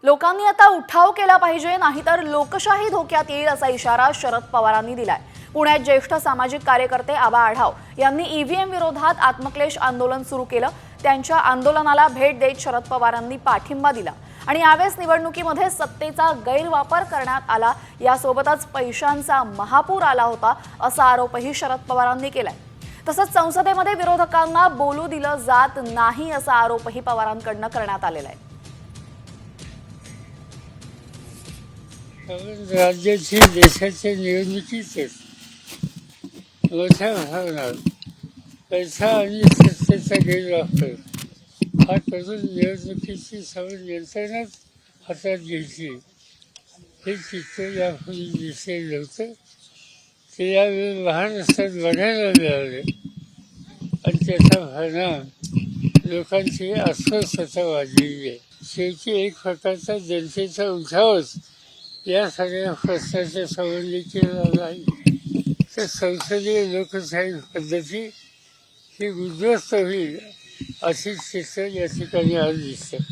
लोकांनी आता उठाव केला पाहिजे, नाहीतर लोकशाही धोक्यात येईल असा इशारा शरद पवारांनी दिलाय। पुण्यात ज्येष्ठ सामाजिक कार्यकर्ते आबा आढाव यांनी ईव्हीएम विरोधात आत्मक्लेश आंदोलन सुरू केलं। त्यांच्या आंदोलनाला भेट देत शरद पवारांनी पाठिंबा दिला आणि यावेळेस निवडणुकीमध्ये सत्तेचा गैरवापर करण्यात आला, यासोबतच पैशांचा महापूर आला होता असा आरोपही शरद पवारांनी केलाय। तसंच संसदेमध्ये विरोधकांना बोलू दिलं जात नाही असा आरोपही पवारांकडून करण्यात आलेला आहे। राज्याची देशाच्या निवडणुकीतच मोठ्या प्रमाणात पैसा आणि सत्तेचा गैरवापर हा करून निवडणुकीची सर्व यंत्रणाच हातात घ्यायची हे चित्र यापूर्वी दिसलेलं नव्हतं। ते यावेळी महाराष्ट्रात बघायला मिळाले आणि त्याचा परिणाम लोकांची अस्वस्थता वाढलेली आहे। शेवटी एक प्रकारचा जनतेचा उठावच या सगळ्या प्रश्नाच्या संबंधी केला नाही तर संसदीय लोकशाही पद्धती ही उद्ध्वस्त होईल अशी चित्र या ठिकाणी आज दिसतं।